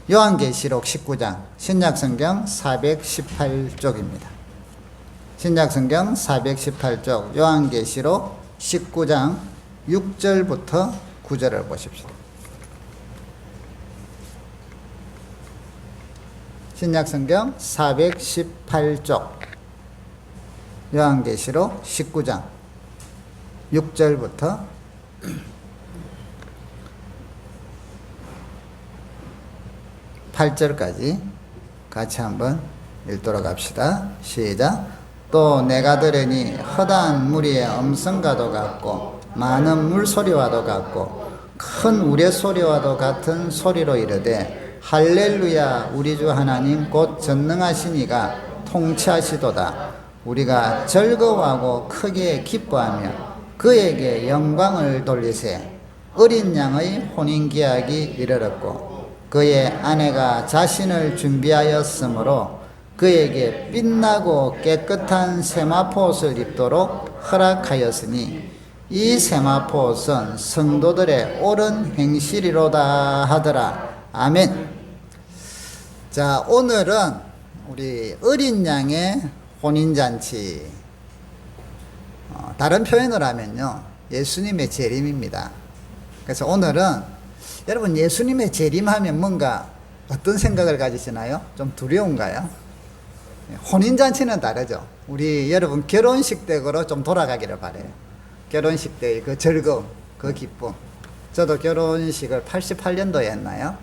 요한계시록 19장, 신약성경 418쪽입니다. 신약성경 418쪽, 요한계시록 19장 6절부터 9절을 보십시오. 신약성경 418쪽, 요한계시록 19장 6절부터 8절까지 같이 한번 읽도록 합시다. 시작. 또 내가 들으니 허다한 무리의 음성과도 같고 많은 물소리와도 같고 큰 우레소리와도 같은 소리로 이르되 할렐루야, 우리 주 하나님 곧 전능하신 이가 통치하시도다. 우리가 즐거워하고 크게 기뻐하며 그에게 영광을 돌리세. 어린 양의 혼인기약이 이르렀고 그의 아내가 자신을 준비하였으므로 그에게 빛나고 깨끗한 세마포옷을 입도록 허락하였으니 이 세마포옷은 성도들의 옳은 행실이로다 하더라. 아멘. 자, 오늘은 우리 어린 양의 혼인잔치, 다른 표현을 하면요, 예수님의 재림입니다. 그래서 오늘은 여러분, 예수님의 재림하면 뭔가 어떤 생각을 가지시나요? 좀 두려운가요? 혼인잔치는 다르죠. 우리 여러분 결혼식 댁으로 좀 돌아가기를 바래요. 결혼식 때의 그 즐거움, 그 기쁨. 저도 결혼식을 88년도에 했나요?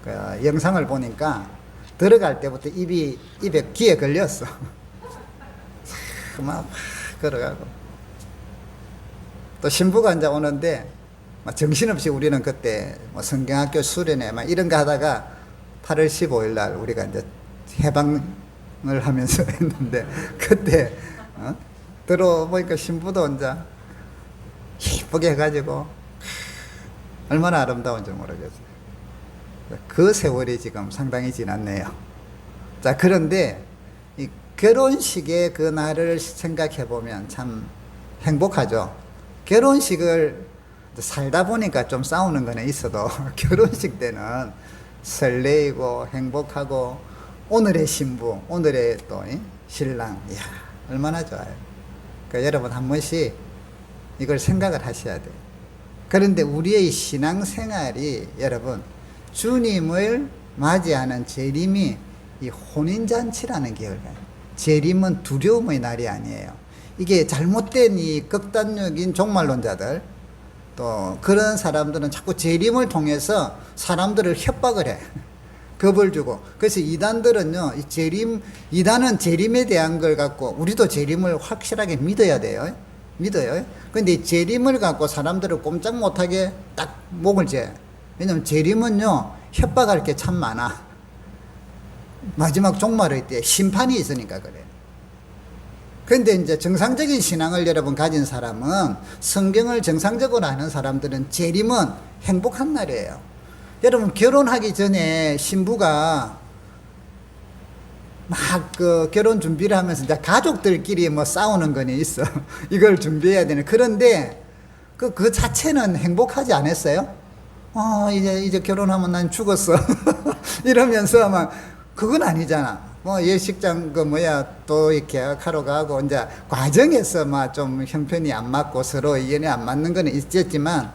그 영상을 보니까 들어갈 때부터 입에 귀에 걸렸어. 막 걸어가고. 또 신부가 이제 오는데 정신없이 우리는 그때 성경학교 수련회 막 이런 거 하다가 8월 15일 날 우리가 이제 해방을 하면서 했는데 그때 들어보니까 신부도 이제 예쁘게 해가지고 얼마나 아름다운지 모르겠어요. 그 세월이 지금 상당히 지났네요. 자, 그런데 이 결혼식의 그 날을 생각해 보면 참 행복하죠. 결혼식을 살다 보니까 좀 싸우는 거는 있어도 결혼식 때는 설레이고 행복하고 오늘의 신부, 오늘의 또 신랑, 이야, 얼마나 좋아요. 그러니까 여러분 한 번씩 이걸 생각을 하셔야 돼요. 그런데 우리의 신앙생활이 여러분 주님을 맞이하는 재림이 이 혼인잔치라는 계열 가요. 재림은 두려움의 날이 아니에요. 이게 잘못된 이 극단적인 종말론자들, 또 그런 사람들은 자꾸 재림을 통해서 사람들을 협박을 해. 겁을 주고. 그래서 이단들은요, 이단은 재림에 대한 걸 갖고 우리도 재림을 확실하게 믿어야 돼요. 믿어요. 근데 재림을 갖고 사람들을 꼼짝 못하게 딱 목을 재. 왜냐면 재림은요, 협박할 게 참 많아. 마지막 종말의 때 심판이 있으니까 그래요. 그런데 이제 정상적인 신앙을 여러분 가진 사람은, 성경을 정상적으로 아는 사람들은 재림은 행복한 날이에요. 여러분 결혼하기 전에 신부가 막 그 결혼 준비를 하면서 이제 가족들끼리 뭐 싸우는 건 있어. 이걸 준비해야 되는. 그런데 그 자체는 행복하지 않았어요? 이제 결혼하면 난 죽었어. 이러면서 막 그건 아니잖아. 예식장 또 이렇게 하러 가고 이제 과정에서 막 좀 형편이 안 맞고 서로 의견이 안 맞는 건 있었지만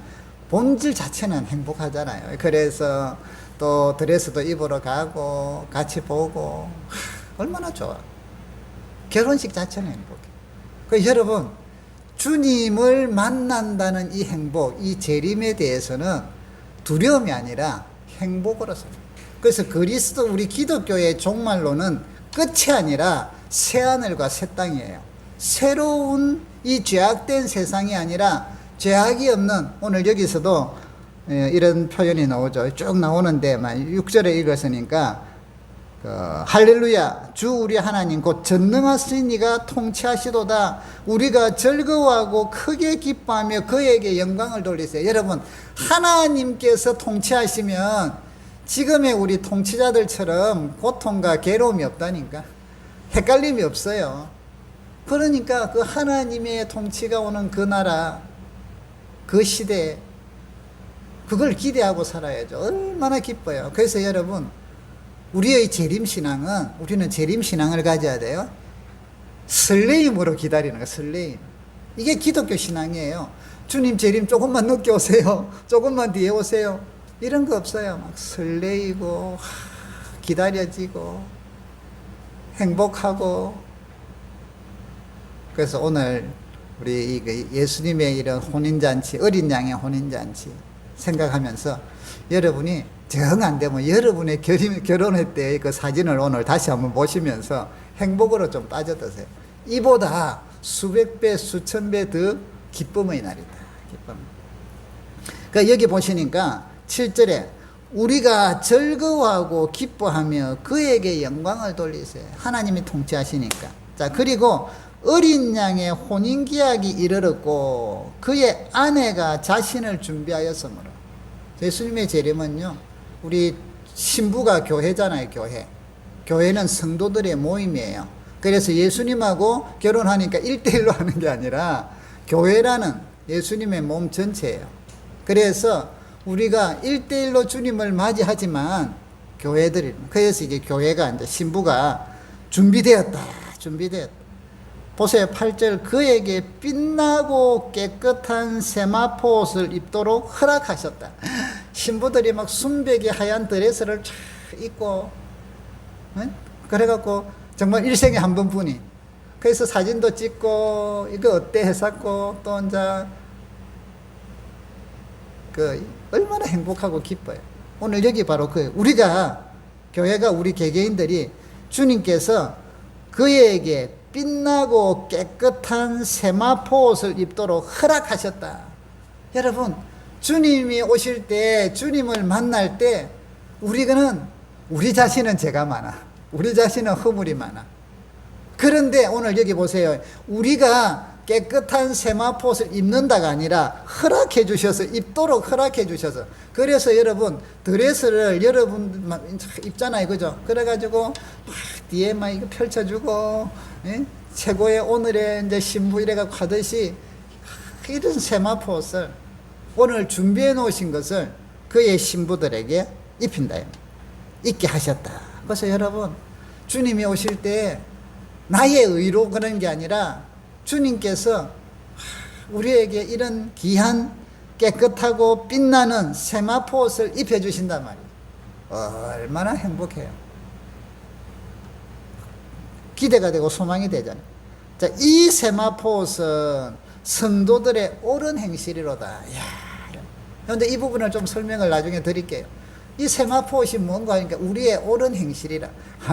본질 자체는 행복하잖아요. 그래서 또 드레스도 입으러 가고 같이 보고 얼마나 좋아. 결혼식 자체는 행복해. 그래서 여러분 주님을 만난다는 이 행복, 이 재림에 대해서는 두려움이 아니라 행복으로 살아요. 그래서 그리스도 우리 기독교의 종말론은 끝이 아니라 새하늘과 새 땅이에요. 새로운 이 죄악된 세상이 아니라 죄악이 없는, 오늘 여기서도 이런 표현이 나오죠. 쭉 나오는데 6절에 읽었으니까 할렐루야, 주 우리 하나님 곧 전능하신 이가 통치하시도다. 우리가 즐거워하고 크게 기뻐하며 그에게 영광을 돌리세요. 여러분 하나님께서 통치하시면 지금의 우리 통치자들처럼 고통과 괴로움이 없다니까. 헷갈림이 없어요. 그러니까 그 하나님의 통치가 오는 그 나라, 그 시대에 그걸 기대하고 살아야죠. 얼마나 기뻐요. 그래서 여러분 우리의 재림신앙은, 우리는 재림신앙을 가져야 돼요. 설레임으로 기다리는 거, 설레임. 이게 기독교 신앙이에요. 주님 재림 조금만 늦게 오세요. 조금만 뒤에 오세요. 이런 거 없어요. 막 설레이고, 기다려지고, 행복하고. 그래서 오늘 우리 예수님의 이런 혼인잔치, 어린 양의 혼인잔치 생각하면서 여러분이 정 안 되면 여러분의 결혼회 때의 그 사진을 오늘 다시 한번 보시면서 행복으로 좀 빠져드세요. 이보다 수백 배, 수천 배 더 기쁨의 날이다. 기쁨. 그러니까 여기 보시니까 7절에 우리가 즐거워하고 기뻐하며 그에게 영광을 돌리세요. 하나님이 통치하시니까. 자, 그리고 어린 양의 혼인기약이 이르렀고 그의 아내가 자신을 준비하였으므로. 예수님의 재림은요, 우리 신부가 교회잖아요. 교회는 성도들의 모임이에요. 그래서 예수님하고 결혼하니까 1대1로 하는 게 아니라 교회라는 예수님의 몸 전체예요. 그래서 우리가 1대1로 주님을 맞이하지만 교회들이, 그래서 이제 교회가 이제 신부가 준비되었다. 보세요. 8절, 그에게 빛나고 깨끗한 세마포 옷을 입도록 허락하셨다. 신부들이 막 순백의 하얀 드레스를 쫙 입고, 그래갖고 정말 일생에 한 번뿐이. 그래서 사진도 찍고, 이거 어때 했었고, 또 이제, 얼마나 행복하고 기뻐요. 오늘 여기 바로 우리가, 교회가 우리 개개인들이 주님께서 그에게 빛나고 깨끗한 세마포 옷을 입도록 허락하셨다. 여러분, 주님이 오실 때, 주님을 만날 때, 우리 자신은 죄가 많아. 우리 자신은 허물이 많아. 그런데 오늘 여기 보세요. 우리가 깨끗한 세마포 옷을 입는다가 아니라 허락해 주셔서, 입도록 허락해 주셔서. 그래서 여러분, 드레스를 여러분 입잖아요. 그죠? 그래가지고, 막 뒤에 막 이거 펼쳐주고, 최고의 오늘의 이제 신부 이래갖고 하듯이, 이런 세마포 옷을 오늘 준비해 놓으신 것을 그의 신부들에게 입힌다. 입게 하셨다. 그래서 여러분, 주님이 오실 때 나의 의로 그런 게 아니라 주님께서 우리에게 이런 귀한 깨끗하고 빛나는 세마포 옷을 입혀주신단 말이에요. 얼마나 행복해요. 기대가 되고 소망이 되잖아요. 자, 이 세마포 옷은 성도들의 옳은 행실이로다. 그런데 이 부분을 좀 설명을 나중에 드릴게요. 이 세마포 옷이 뭔가 하니까 우리의 옳은 행실이라.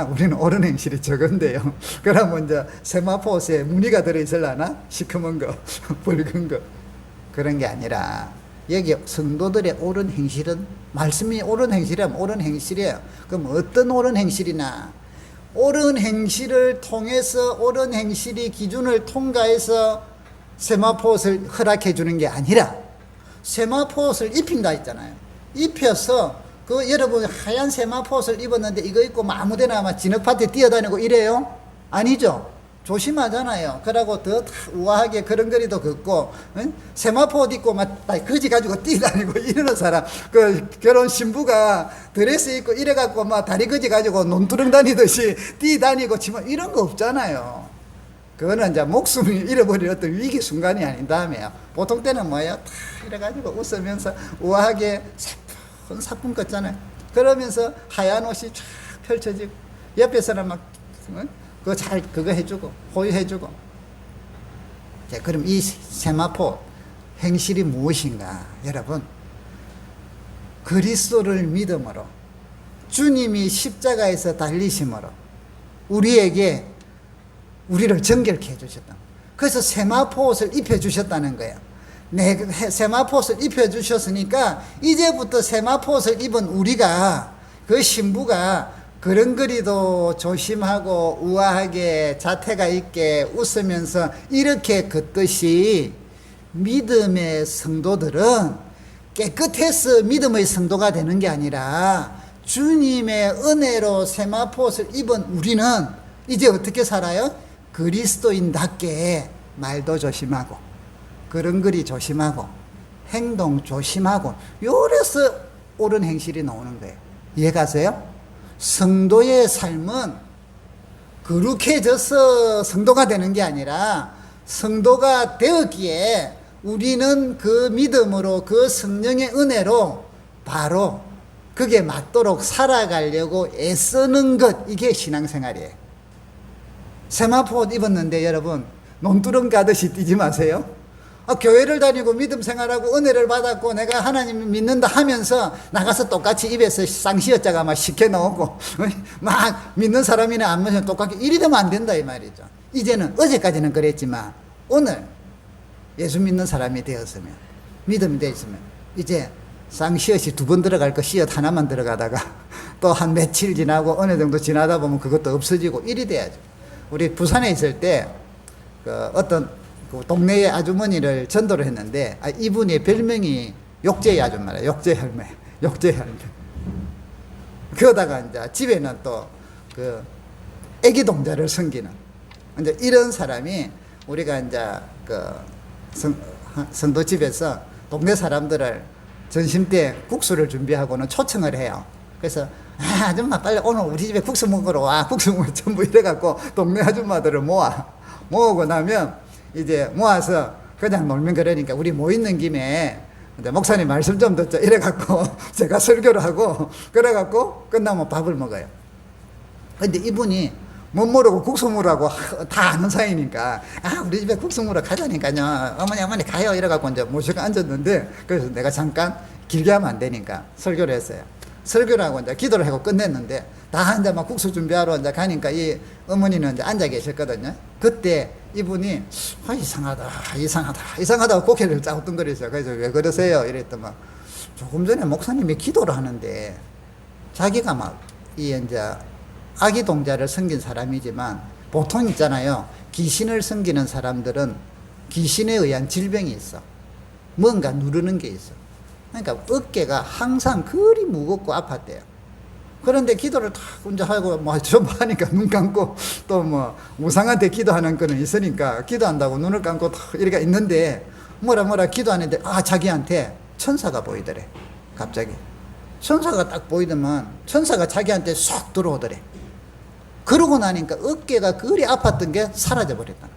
우리는 옳은 행실이 적은데요. 그러면 이제 세마포 옷에 무늬가 들어있을라나? 시커먼 거, 붉은 거. 그런 게 아니라, 여기 성도들의 옳은 행실은, 말씀이 옳은 행실이라면 옳은 행실이에요. 그럼 어떤 옳은 행실이나? 옳은 행실을 통해서, 옳은 행실이 기준을 통과해서 세마포 옷을 허락해 주는 게 아니라, 세마포 옷을 입힌다 했잖아요. 입혀서, 여러분 하얀 세마포 옷을 입었는데 이거 입고 뭐 아무데나 막 진흙밭에 뛰어다니고 이래요? 아니죠. 조심하잖아요. 그러고 더 우아하게 그런 거리도 걷고, 세마포 옷 입고 막 거지 가지고 뛰다니고 이러는 사람, 결혼 신부가 드레스 입고 이래갖고 막 다리 거지 가지고 논두렁 다니듯이 뛰다니고 치면 이런 거 없잖아요. 그거는 이제 목숨이 잃어버릴 어떤 위기 순간이 아닌 다음에요. 보통 때는 뭐예요? 다 이래가지고 웃으면서 우아하게 사뿐 걷잖아요. 그러면서 하얀 옷이 쫙 펼쳐지고, 옆에서는 막, 그거 해주고, 호유해주고. 자, 그럼 이 세마포 행실이 무엇인가? 여러분, 그리스도를 믿음으로, 주님이 십자가에서 달리심으로, 우리를 정결케 해주셨다. 그래서 세마포 옷을 입혀주셨다는 거예요. 세마포 옷을 입혀주셨으니까 이제부터 세마포 옷을 입은 우리가, 그 신부가 그런거리도 조심하고 우아하게 자태가 있게 웃으면서 이렇게 걷듯이 믿음의 성도들은 깨끗해서 믿음의 성도가 되는 게 아니라 주님의 은혜로 세마포 옷을 입은 우리는 이제 어떻게 살아요? 그리스도인답게 말도 조심하고 걸음걸이 조심하고 행동 조심하고, 요래서 옳은 행실이 나오는 거예요. 이해 가세요? 성도의 삶은 거룩해져서 성도가 되는 게 아니라 성도가 되었기에 우리는 그 믿음으로 그 성령의 은혜로 바로 그게 맞도록 살아가려고 애쓰는 것, 이게 신앙생활이에요. 세마포 옷 입었는데 여러분 논두렁 가듯이 뛰지 마세요. 교회를 다니고 믿음 생활하고 은혜를 받았고 내가 하나님 믿는다 하면서 나가서 똑같이 입에서 쌍시여자가 막 시켜 나오고 막 믿는 사람이나 안 믿으면 똑같이 이리 되면 안 된다 이 말이죠. 이제는 어제까지는 그랬지만 오늘 예수 믿는 사람이 되었으면 믿음이 되었으면 이제 쌍시읒이 2번 들어갈 거 시읒 하나만 들어가다가 또 한 며칠 지나고 어느 정도 지나다 보면 그것도 없어지고 이리 돼야죠. 우리 부산에 있을 때 어떤 그 동네의 아주머니를 전도를 했는데 이분의 별명이 욕제의 아줌마라. 욕제 할매. 그러다가 이제 집에는 또 그 애기 동자를 섬기는 이제 이런 사람이 우리가 이제 그 성도집에서 동네 사람들을 점심 때 국수를 준비하고는 초청을 해요. 그래서 아줌마 빨리 오늘 우리 집에 국수 먹으러 와. 국수 먹으러 전부 이래갖고 동네 아줌마들을 모으고 나면 이제 모아서 그냥 놀면 그러니까 우리 모이는 김에 목사님 말씀 좀 듣자 이래갖고 제가 설교를 하고 그래갖고 끝나면 밥을 먹어요. 근데 이분이 못 모르고 국수 먹으라고 다 아는 사이니까 우리 집에 국수 먹으러 가자니까요. 어머니 가요 이래갖고 이제 모시고 앉았는데 그래서 내가 잠깐 길게 하면 안 되니까 설교를 했어요. 설교를 하고 이제 기도를 하고 끝냈는데 다 이제 막 국수 준비하러 이제 가니까 이 어머니는 이제 앉아 계셨거든요. 그때 이분이 이상하다 고개를 짜우뚱거리셔. 그래서 왜 그러세요? 이랬더만 조금 전에 목사님이 기도를 하는데 자기가 막 이 이제 아기 동자를 섬긴 사람이지만 보통 있잖아요. 귀신을 섬기는 사람들은 귀신에 의한 질병이 있어. 뭔가 누르는 게 있어. 그러니까 어깨가 항상 그리 무겁고 아팠대요. 그런데 기도를 탁 혼자 하고 뭐 좀 하니까 눈 감고 또 뭐 우상한테 기도하는 거는 있으니까 기도한다고 눈을 감고 탁 이렇게 있는데 뭐라 기도하는데 자기한테 천사가 보이더래. 갑자기 천사가 딱 보이더만 천사가 자기한테 쏙 들어오더래. 그러고 나니까 어깨가 그리 아팠던 게 사라져 버렸다.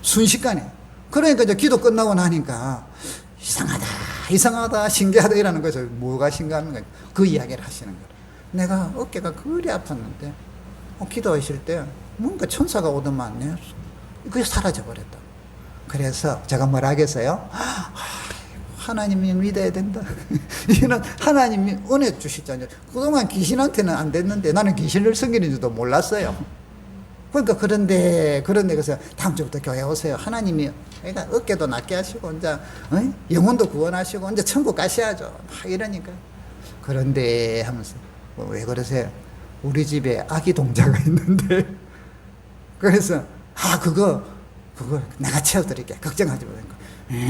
순식간에. 그러니까 이제 기도 끝나고 나니까 이상하다 신기하다 이라는 거죠. 뭐가 신기합니까? 그 이야기를 하시는 거예요. 내가 어깨가 그리 아팠는데 기도하실 때 뭔가 천사가 오더만 그게 사라져 버렸다. 그래서 제가 뭐라 하겠어요? 하나님이 믿어야 된다. 이는 하나님이 은혜 주시잖아요. 그동안 귀신한테는 안 됐는데 나는 귀신을 섬기는 줄도 몰랐어요. 그러니까 그런데 그래서 다음 주부터 교회 오세요. 하나님이 그러니까 어깨도 낫게 하시고 이제 영혼도 구원하시고 이제 천국 가셔야죠. 막 이러니까 그런데 하면서 왜 그러세요? 우리 집에 아기 동자가 있는데 그래서 그거 내가 채워드릴게. 걱정하지 말고.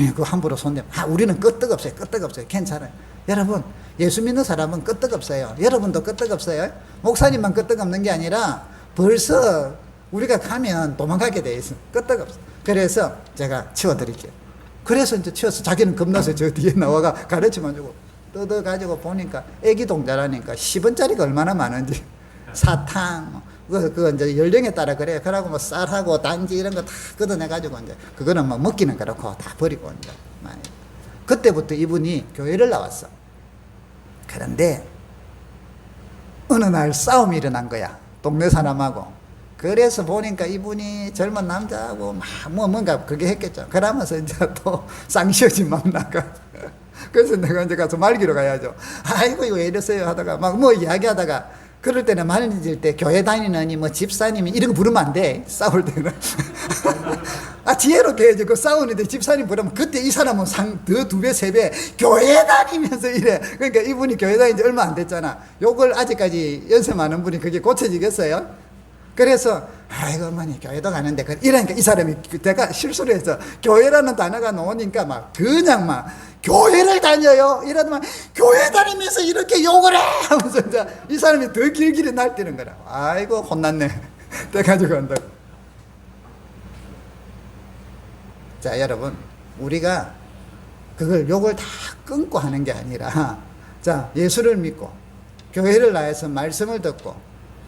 그거 함부로 손대면 우리는 끄떡없어요. 괜찮아요. 여러분 예수 믿는 사람은 끄떡없어요. 여러분도 끄떡없어요. 목사님만 끄떡없는 게 아니라 벌써 우리가 가면 도망가게 돼 있어. 끄떡없어. 그래서 제가 치워드릴게요. 그래서 이제 치워서 자기는 겁나서 저 뒤에 나와가 가르치만 주고 뜯어가지고 보니까 애기 동자라니까 10원짜리가 얼마나 많은지 사탕 그거 이제 연령에 따라 그래요. 그러고 뭐 쌀하고 단지 이런 거 다 걷어내가지고 이제 그거는 뭐 먹기는 그렇고 다 버리고 이제 많이. 그때부터 이분이 교회를 나왔어. 그런데 어느 날 싸움이 일어난 거야. 동네 사람하고. 그래서 보니까 이분이 젊은 남자하고 뭔가 그게 했겠죠. 그러면서 이제 또 쌍시어지 막 나가. 그래서 내가 이제 가서 말기로 가야죠. 아이고 이거 왜 이러세요 하다가 막 뭐 이야기하다가 그럴 때는 말질 때 교회 다니느니 뭐 집사님이 이런 거 부르면 안 돼. 싸울 때는. 지혜롭게 해야지. 그 싸우는데 집사님 부르면 그때 이 사람은 더 2배, 3배 교회 다니면서 이래. 그러니까 이분이 교회 다닌 지 얼마 안 됐잖아. 요걸 아직까지 연세 많은 분이 그게 고쳐지겠어요? 그래서 아이고 어머니 교회도 가는데 이러니까 이 사람이 제가 실수를 해서 교회라는 단어가 나오니까 그냥 교회를 다녀요 이러더만 교회 다니면서 이렇게 욕을 해 하면서 이제 이 사람이 더 길길이 날뛰는 거라. 아이고 혼났네. 돼가지고 한다고. 자 여러분 우리가 그걸 욕을 다 끊고 하는 게 아니라 자 예수를 믿고 교회를 나와서 말씀을 듣고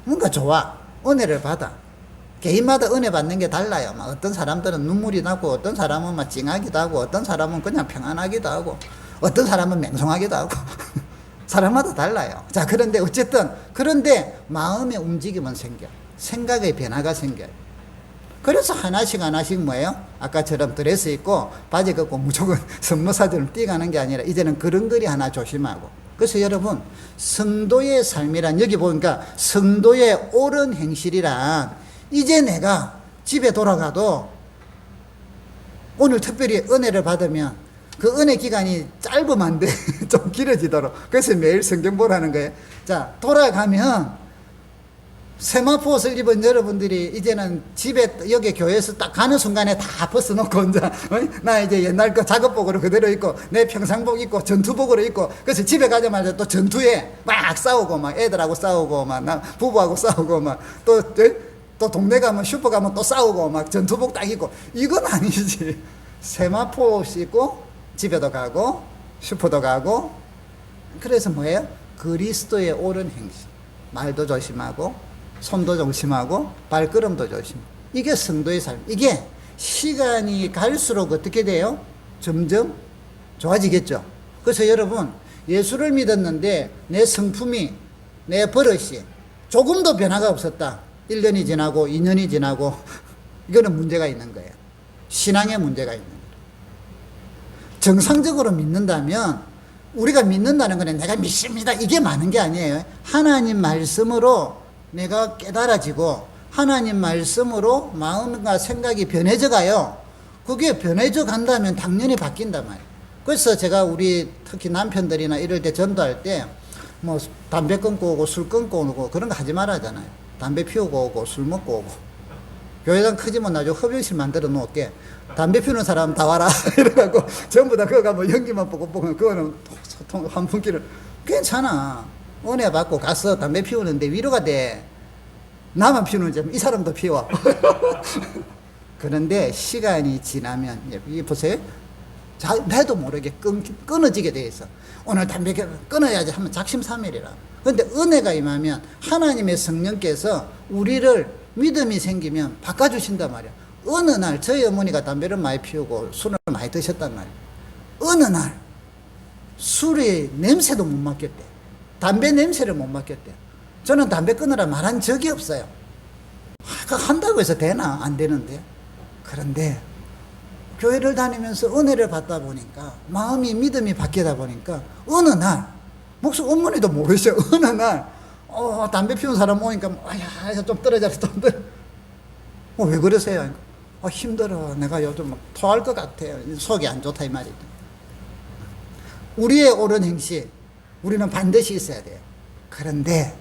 뭔가 좋아. 은혜를 받아. 개인마다 은혜 받는 게 달라요. 막 어떤 사람들은 눈물이 나고, 어떤 사람은 막 찡하기도 하고, 어떤 사람은 그냥 평안하기도 하고, 어떤 사람은 맹성하기도 하고. 사람마다 달라요. 자, 그런데 어쨌든, 그런데 마음의 움직임은 생겨. 생각의 변화가 생겨요. 그래서 하나씩 뭐예요? 아까처럼 드레스 입고 바지 걷고 무조건 성모사진을 띄가는 게 아니라 이제는 그런 거리 하나 조심하고. 그래서 여러분, 성도의 삶이란, 여기 보니까 성도의 옳은 행실이란, 이제 내가 집에 돌아가도 오늘 특별히 은혜를 받으면 그 은혜 기간이 짧으면 안 돼. 좀 길어지도록. 그래서 매일 성경 보라는 거예요. 자, 돌아가면 세마포 옷을 입은 여러분들이 이제는 집에, 여기 교회에서 딱 가는 순간에 다 벗어놓고, 이제, 나 이제 옛날 거 작업복으로 그대로 입고, 내 평상복 입고, 전투복으로 입고, 그래서 집에 가자마자 또 전투에 막 싸우고, 막 애들하고 싸우고, 막 나 부부하고 싸우고, 막 또 동네 가면 슈퍼 가면 또 싸우고, 막 전투복 딱 입고, 이건 아니지. 세마포 옷 입고, 집에도 가고, 슈퍼도 가고, 그래서 뭐예요? 그리스도의 옳은 행실. 말도 조심하고, 손도 조심하고, 발걸음도 조심하고. 이게 성도의 삶. 이게 시간이 갈수록 어떻게 돼요? 점점 좋아지겠죠. 그래서 여러분, 예수를 믿었는데 내 성품이, 내 버릇이 조금도 변화가 없었다. 1년이 지나고 2년이 지나고 이거는 문제가 있는 거예요. 신앙에 문제가 있는 거예요. 정상적으로 믿는다면, 우리가 믿는다는 건 내가 믿습니다 이게 많은 게 아니에요. 하나님 말씀으로 내가 깨달아지고 하나님 말씀으로 마음과 생각이 변해져 가요. 그게 변해져 간다면 당연히 바뀐단 말이에요. 그래서 제가 우리 특히 남편들이나 이럴 때 전도할 때 뭐 담배 끊고 오고 술 끊고 오고 그런 거 하지 말아잖아요. 담배 피우고 오고 술 먹고 오고. 교회당 크지만 나중에 흡연실 만들어 놓을게. 담배 피우는 사람 다 와라. 이래갖고 전부 다 그거 뭐 연기만 보고 그거는 소통 한 분기를. 괜찮아. 은혜 받고 가서 담배 피우는데 위로가 돼. 나만 피우는지 이 사람도 피워. 그런데 시간이 지나면, 이 보세요. 나도 모르게 끊어지게 돼 있어. 오늘 담배 끊어야지 하면 작심삼일이라. 그런데 은혜가 임하면 하나님의 성령께서 우리를 믿음이 생기면 바꿔주신단 말이야. 어느 날 저희 어머니가 담배를 많이 피우고 술을 많이 드셨단 말이야. 어느 날 술의 냄새도 못 맡겠대. 담배 냄새를 못 맡겠대. 저는 담배 끊으라 말한 적이 없어요. 한다고 해서 되나? 안 되는데. 그런데 교회를 다니면서 은혜를 받다 보니까, 마음이 믿음이 바뀌다 보니까 어느 날, 목사 어머니도 모르셔. 어느 날 담배 피우는 사람 오니까 아야 좀 떨어져라 좀 떨어. 왜 그러세요? 힘들어. 내가 요즘 막 토할 것 같아요. 속이 안 좋다 이 말이죠. 우리의 옳은 행실, 우리는 반드시 있어야 돼요. 그런데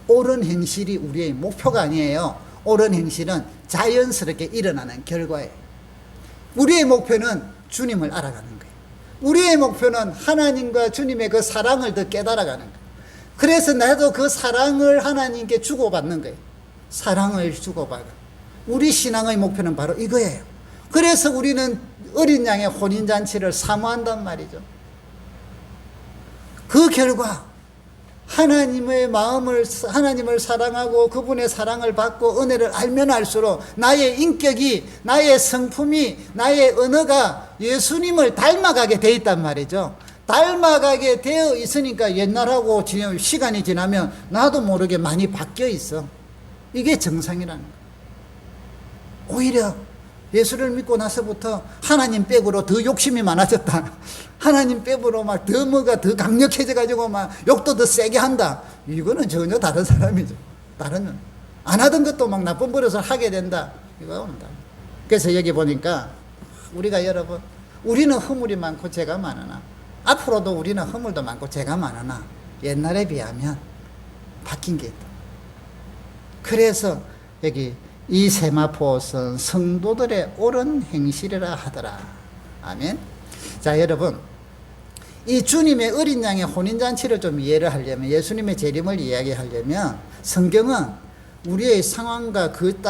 옳은 행실이 우리의 목표가 아니에요. 옳은 행실은 자연스럽게 일어나는 결과예요. 우리의 목표는 주님을 알아가는 거예요. 우리의 목표는 하나님과 주님의 그 사랑을 더 깨달아가는 거예요. 그래서 나도 그 사랑을 하나님께 주고받는 거예요. 사랑을 주고받아. 우리 신앙의 목표는 바로 이거예요. 그래서 우리는 어린 양의 혼인잔치를 사모한단 말이죠. 그 결과 하나님의 마음을, 하나님을 사랑하고 그분의 사랑을 받고 은혜를 알면 알수록 나의 인격이, 나의 성품이, 나의 언어가 예수님을 닮아가게 돼 있단 말이죠. 닮아가게 되어 있으니까 옛날하고 시간이 지나면 나도 모르게 많이 바뀌어 있어. 이게 정상이라는 거예요. 오히려 예수를 믿고 나서부터 하나님 백으로 더 욕심이 많아졌다. 하나님 백으로 막 더 뭐가 더 강력해져가지고 막 욕도 더 세게 한다. 이거는 전혀 다른 사람이죠. 다른, 안 하던 것도 막 나쁜 버릇을 하게 된다. 이거 온다. 그래서 여기 보니까 우리가 여러분, 우리는 허물이 많고 죄가 많으나, 앞으로도 우리는 허물도 많고 죄가 많으나 옛날에 비하면 바뀐 게 있다. 그래서 여기 이 세마포옷은 성도들의 옳은 행실이라 하더라. 아멘. 자, 여러분, 이 주님의 어린 양의 혼인잔치를 좀 이해를 하려면, 예수님의 재림을 이야기하려면 성경은 우리의 상황과 그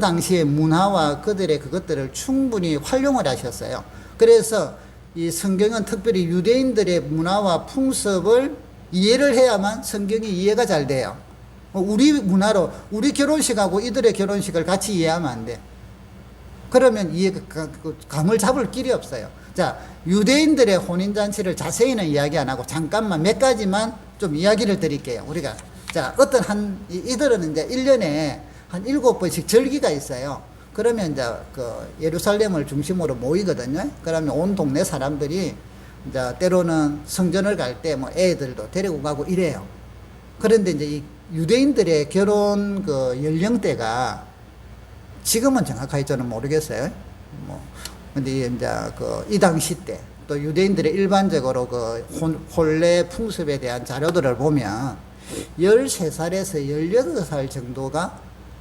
당시의 문화와 그들의 그것들을 충분히 활용을 하셨어요. 그래서 이 성경은 특별히 유대인들의 문화와 풍습을 이해를 해야만 성경이 이해가 잘 돼요. 우리 문화로 우리 결혼식하고 이들의 결혼식을 같이 이해하면 안 돼. 그러면 감을 잡을 길이 없어요. 자, 유대인들의 혼인잔치를 자세히는 이야기 안 하고 잠깐만 몇 가지만 좀 이야기를 드릴게요. 우리가. 자, 이들은 이제 1년에 한 7번씩 절기가 있어요. 그러면 이제 예루살렘을 중심으로 모이거든요. 그러면 온 동네 사람들이 이제 때로는 성전을 갈 때 뭐 애들도 데리고 가고 이래요. 그런데 이제 이 유대인들의 결혼 연령대가 지금은 정확하게 저는 모르겠어요. 근데 이제 이 당시 때 또 유대인들의 일반적으로 혼례 풍습에 대한 자료들을 보면 13살에서 18살 정도가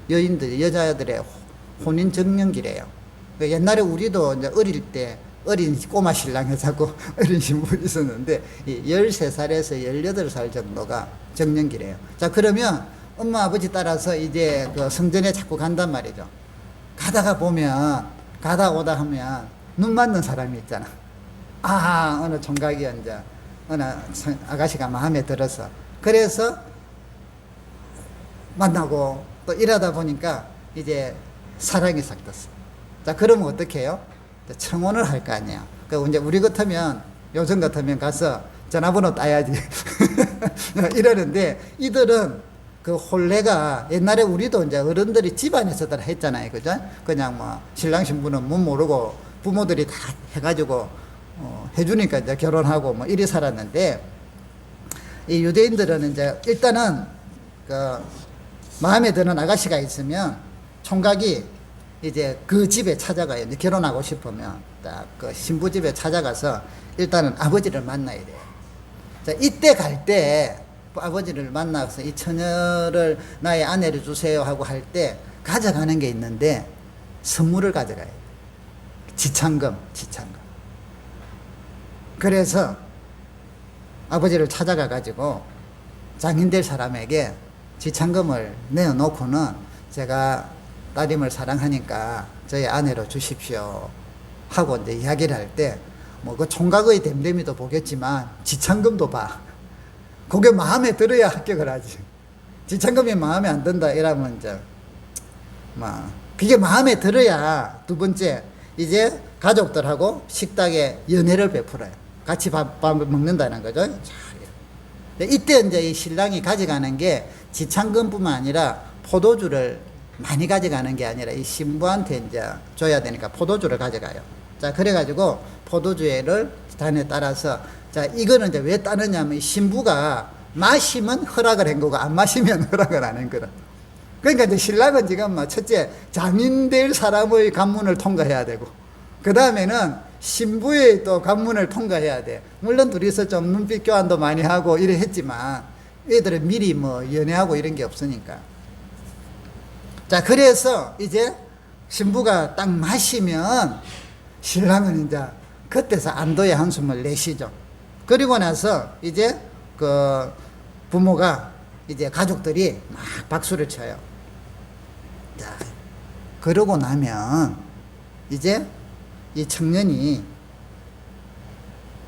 여자들의 혼인 정년기래요. 옛날에 우리도 이제 어릴 때 어린 꼬마 신랑이 자꾸 어린 신부가 있었는데 13살에서 18살 정도가 정년기래요. 자, 그러면 엄마 아버지 따라서 이제 성전에 자꾸 간단 말이죠. 가다가 오다 하면 눈 맞는 사람이 있잖아. 어느 총각이 이제 어느 아가씨가 마음에 들어서 그래서 만나고 또 일하다 보니까 이제 사랑이 싹 떴어. 자, 그러면 어떻게 해요? 청혼을 할 거 아니야. 이제 우리 같으면, 요즘 같으면 가서 전화번호 따야지. 이러는데, 이들은 혼례가 옛날에 우리도 이제 어른들이 집안에서들 했잖아요. 그죠? 그냥 신랑 신부는 못 모르고 부모들이 다 해가지고, 해주니까 이제 결혼하고 이리 살았는데, 이 유대인들은 이제 일단은 마음에 드는 아가씨가 있으면 총각이 이제 그 집에 찾아가요. 이제 결혼하고 싶으면 딱 신부 집에 찾아가서 일단은 아버지를 만나야 돼요. 자, 이때 갈 때 아버지를 만나서 이 처녀를 나의 아내를 주세요 하고 할 때 가져가는 게 있는데 선물을 가져가야 돼요. 지참금. 그래서 아버지를 찾아가 가지고 장인될 사람에게 지참금을 내어놓고는 제가 따님을 사랑하니까 저희 아내로 주십시오 하고 이제 이야기를 할 때 그 총각의 됨됨이도 보겠지만 지참금도 봐. 그게 마음에 들어야 합격을 하지. 지참금이 마음에 안 든다 이러면 이제 그게 마음에 들어야 두 번째 이제 가족들하고 식탁에 연회를 베풀어요. 같이 밥 먹는다는 거죠. 이때 이제 이 신랑이 가져가는 게 지참금뿐만 아니라 포도주를 많이 가져가는 게 아니라 이 신부한테 이제 줘야 되니까 포도주를 가져가요. 자, 그래가지고 포도주를 단에 따라서 자, 이거는 이제 왜 따느냐면 신부가 마시면 허락을 한 거고 안 마시면 허락을 안 한 거다. 그러니까 이제 신랑은 지금 첫째 장인될 사람의 관문을 통과해야 되고 그 다음에는 신부의 또 관문을 통과해야 돼. 물론 둘이서 좀 눈빛 교환도 많이 하고 이래 했지만 애들은 미리 연애하고 이런 게 없으니까. 자, 그래서 이제 신부가 딱 마시면 신랑은 이제 그때서 안도의 한숨을 내쉬죠. 그리고 나서 이제 부모가 이제 가족들이 막 박수를 쳐요. 자, 그러고 나면 이제 이 청년이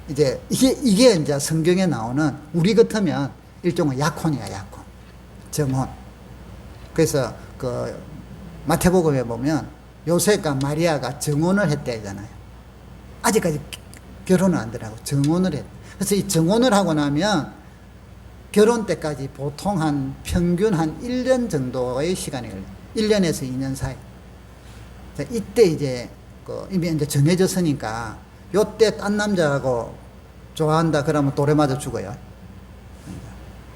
이제 이게 이제 성경에 나오는 우리 같으면 일종의 약혼이야, 약혼. 정혼. 그래서 마태복음에 보면 요셉과 마리아가 정혼을 했대잖아요. 아직까지 결혼은 안 되라고 정혼을 했대. 그래서 이 정혼을 하고 나면 결혼 때까지 보통 평균 한 1년 정도의 시간이 걸려요. 1년에서 2년 사이. 자, 이때 이제 이미 이제 정해졌으니까 요때 딴 남자하고 좋아한다 그러면 돌에 맞아 죽어요.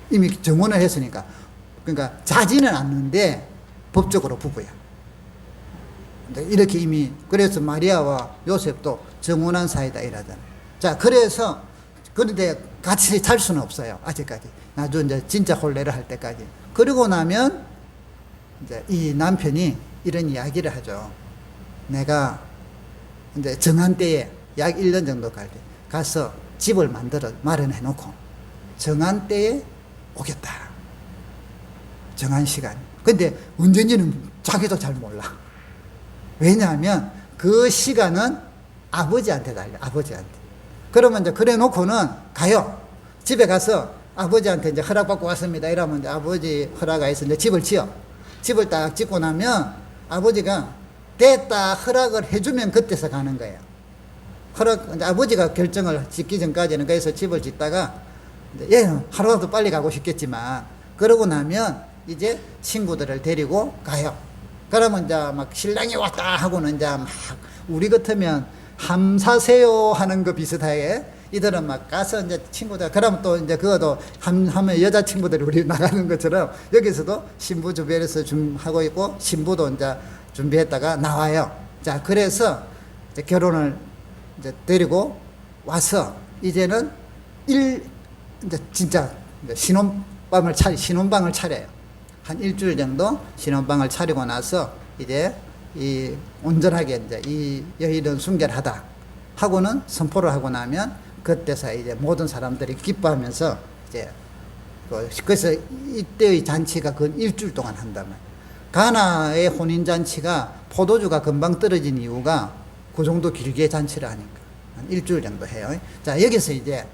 이미 정혼을 했으니까. 그러니까 자지는 않는데 법적으로 부부야. 이렇게 이미 그래서 마리아와 요셉도 정혼한 사이다 이러잖아요. 자, 그런데 같이 살 수는 없어요. 아직까지. 나중에 이제 진짜 혼례를 할 때까지. 그러고 나면 이제 이 남편이 이런 이야기를 하죠. 내가 이제 정한 때에 약 1년 정도 갈 때 가서 집을 마련해 놓고 정한 때에 오겠다. 정한 시간. 근데 언제인지는 자기도 잘 몰라. 왜냐하면 그 시간은 아버지한테 달려, 아버지한테. 그러면 이제 그래 놓고는 가요. 집에 가서 아버지한테 이제 허락받고 왔습니다. 이러면 이제 아버지 허락하에서 이제 집을 지어. 집을 딱 짓고 나면 아버지가 됐다 허락을 해주면 그때서 가는 거예요. 허락, 이제 아버지가 결정을 짓기 전까지는 그래서 집을 짓다가 이제 얘는 하루라도 빨리 가고 싶겠지만 그러고 나면 이제 친구들을 데리고 가요. 그러면 이제 막 신랑이 왔다 하고는 이제 막 우리 같으면 함사세요 하는 거 비슷하게 이들은 막 가서 이제 친구들, 그러면 또 이제 그것도 하면 여자친구들이 우리 나가는 것처럼 여기서도 신부 주변에서 하고 있고 신부도 이제 준비했다가 나와요. 자, 그래서 이제 결혼을 이제 데리고 와서 이제는 이제 진짜 이제 신혼방을 차려요. 한 일주일 정도 신혼방을 차리고 나서 이제 이 온전하게 이제 이 여인은 순결하다 하고는 선포를 하고 나면 그때서 이제 모든 사람들이 기뻐하면서 이제 그래서 이때의 잔치가 그 일주일 동안 한단 말이에요. 가나의 혼인 잔치가 포도주가 금방 떨어진 이유가 그 정도 길게 잔치를 하니까 한 일주일 정도 해요. 자, 여기서 이제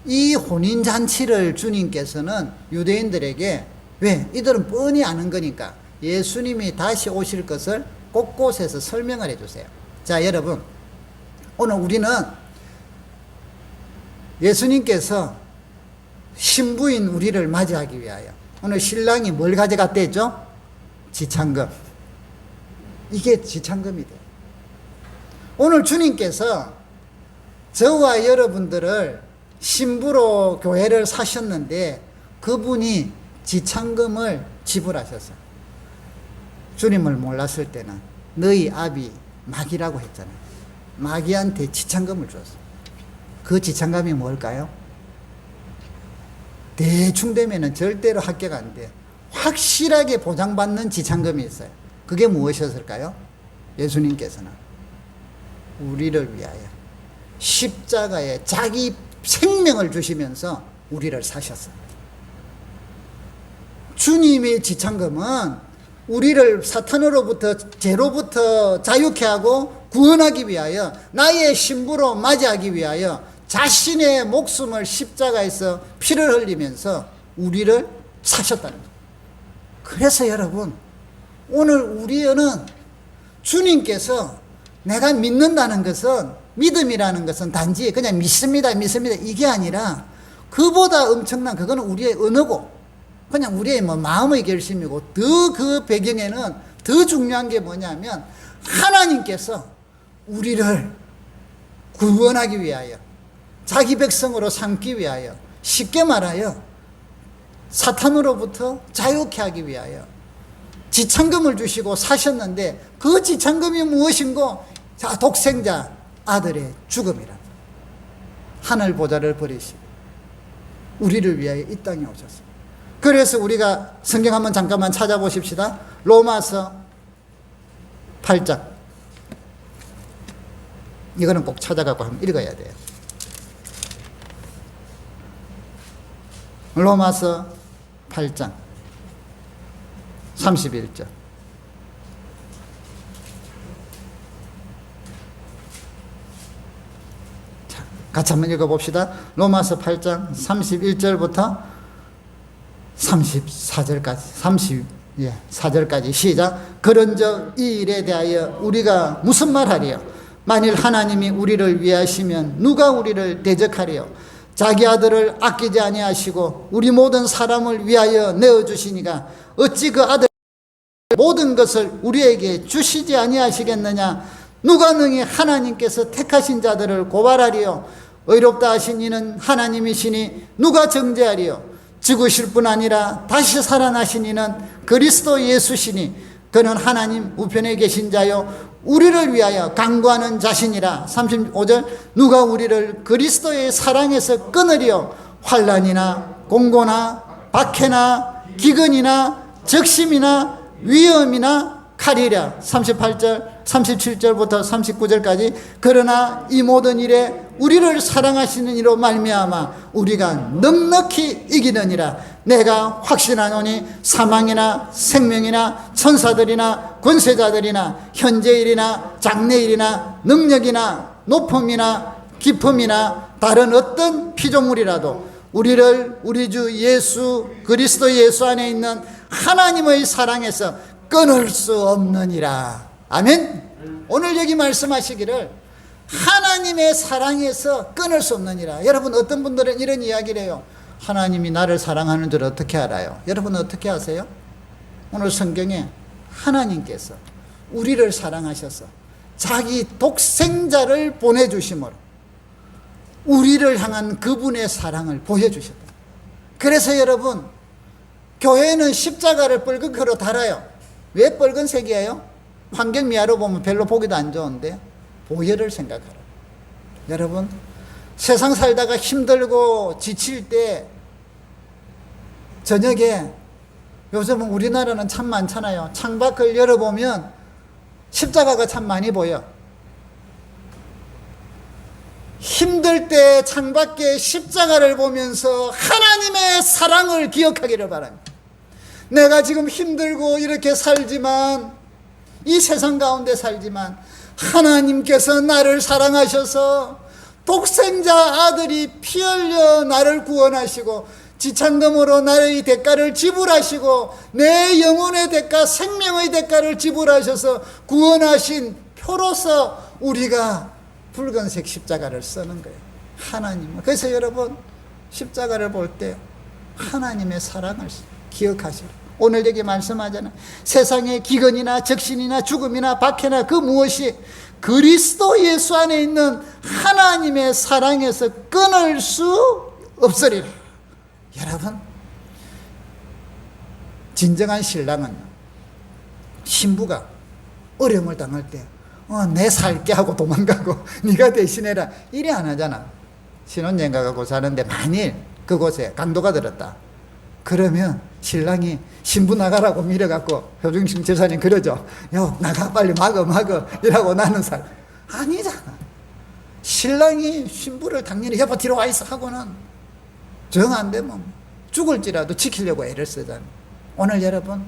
이 혼인 잔치를 주님께서는 유대인들에게 왜? 이들은 뻔히 아는 거니까 예수님이 다시 오실 것을 곳곳에서 설명을 해주세요. 자, 여러분, 오늘 우리는 예수님께서 신부인 우리를 맞이하기 위하여 오늘 신랑이 뭘 가져갔대죠? 지창금. 이게 지창금이 돼요. 오늘 주님께서 저와 여러분들을 신부로 교회를 사셨는데 그분이 지창금을 지불하셨어요. 주님을 몰랐을 때는 너희 아비 마귀라고 했잖아요. 마귀한테 지창금을 줬어요. 그 지창금이 뭘까요? 대충 되면은 절대로 합격 안 돼. 확실하게 보장받는 지창금이 있어요. 그게 무엇이었을까요? 예수님께서는 우리를 위하여 십자가에 자기 생명을 주시면서 우리를 사셨어요. 주님의 지창금은 우리를 사탄으로부터 죄로부터 자유케 하고 구원하기 위하여 나의 신부로 맞이하기 위하여 자신의 목숨을 십자가에서 피를 흘리면서 우리를 사셨다는 거예요. 그래서 여러분, 오늘 우리는 주님께서 내가 믿는다는 것은, 믿음이라는 것은 단지 그냥 믿습니다 이게 아니라 그보다 엄청난, 그거는 우리의 언어고 그냥 우리의 마음의 결심이고, 더 그 배경에는 더 중요한 게 뭐냐면 하나님께서 우리를 구원하기 위하여 자기 백성으로 삼기 위하여, 쉽게 말하여 사탄으로부터 자유케 하기 위하여 지창금을 주시고 사셨는데, 그 지창금이 무엇인고? 자, 독생자 아들의 죽음이라. 하늘 보좌를 버리시고 우리를 위하여 이 땅에 오셨습니다. 그래서 우리가 성경 한번 잠깐만 찾아보십시다. 로마서 8장. 이거는 꼭 찾아가고 한번 읽어야 돼요. 로마서 8장 31절. 자, 같이 한번 읽어봅시다. 로마서 8장 31절부터 34절까지 34절까지 시작. 그런즉 이 일에 대하여 우리가 무슨 말하리요? 만일 하나님이 우리를 위하시면 누가 우리를 대적하리요? 자기 아들을 아끼지 아니하시고 우리 모든 사람을 위하여 내어주시니가 어찌 그 아들 모든 것을 우리에게 주시지 아니하시겠느냐? 누가 능히 하나님께서 택하신 자들을 고발하리요? 의롭다 하신 이는 하나님이시니 누가 정죄하리요? 죽으실 뿐 아니라 다시 살아나신 이는 그리스도 예수시니 그는 하나님 우편에 계신 자요 우리를 위하여 간구하는 자신이라. 35절. 누가 우리를 그리스도의 사랑에서 끊으리요? 환난이나 공고나 박해나 기근이나 적심이나 위험이나 칼이랴. 38절 37절부터 39절까지. 그러나 이 모든 일에 우리를 사랑하시는 이로 말미암아 우리가 넉넉히 이기느니라. 내가 확신하노니 사망이나 생명이나 천사들이나 권세자들이나 현재일이나 장래일이나 능력이나 높음이나 깊음이나 다른 어떤 피조물이라도 우리를 우리 주 예수 그리스도 예수 안에 있는 하나님의 사랑에서 끊을 수 없느니라. 아멘. 오늘 여기 말씀하시기를 하나님의 사랑에서 끊을 수 없느니라. 여러분, 어떤 분들은 이런 이야기를 해요. 하나님이 나를 사랑하는 줄 어떻게 알아요? 여러분 어떻게 아세요? 오늘 성경에 하나님께서 우리를 사랑하셔서 자기 독생자를 보내주심으로 우리를 향한 그분의 사랑을 보여주셨다. 그래서 여러분, 교회는 십자가를 빨갛게로 달아요. 왜 빨간색이에요? 환경 미화로 보면 별로 보기도 안 좋은데 보혈을 생각하라. 여러분, 세상 살다가 힘들고 지칠 때 저녁에, 요즘은 우리나라는 참 많잖아요. 창밖을 열어보면 십자가가 참 많이 보여. 힘들 때 창밖에 십자가를 보면서 하나님의 사랑을 기억하기를 바랍니다. 내가 지금 힘들고 이렇게 살지만, 이 세상 가운데 살지만 하나님께서 나를 사랑하셔서 독생자 아들이 피 흘려 나를 구원하시고 지창금으로 나의 대가를 지불하시고 내 영혼의 대가, 생명의 대가를 지불하셔서 구원하신 표로서 우리가 붉은색 십자가를 쓰는 거예요. 하나님은. 그래서 여러분, 십자가를 볼 때 하나님의 사랑을 기억하시라. 오늘 여기 말씀하잖아요. 세상의 기근이나 적신이나 죽음이나 박해나 그 무엇이 그리스도 예수 안에 있는 하나님의 사랑에서 끊을 수 없으리라. 여러분, 진정한 신랑은 신부가 어려움을 당할 때 내 살게 하고 도망가고 네가 대신해라 이래 안 하잖아. 신혼여행 가고 사는데 만일 그곳에 강도가 들었다 그러면 신랑이 신부 나가라고 밀어갖고, 효중신 제사님 그러죠. 요 나가 빨리 막어 이라고 나는 살 아니잖아. 신랑이 신부를 당연히 여보 뒤로 와 있어 하고는 정 안 되면 죽을지라도 지키려고 애를 쓰잖아. 오늘 여러분,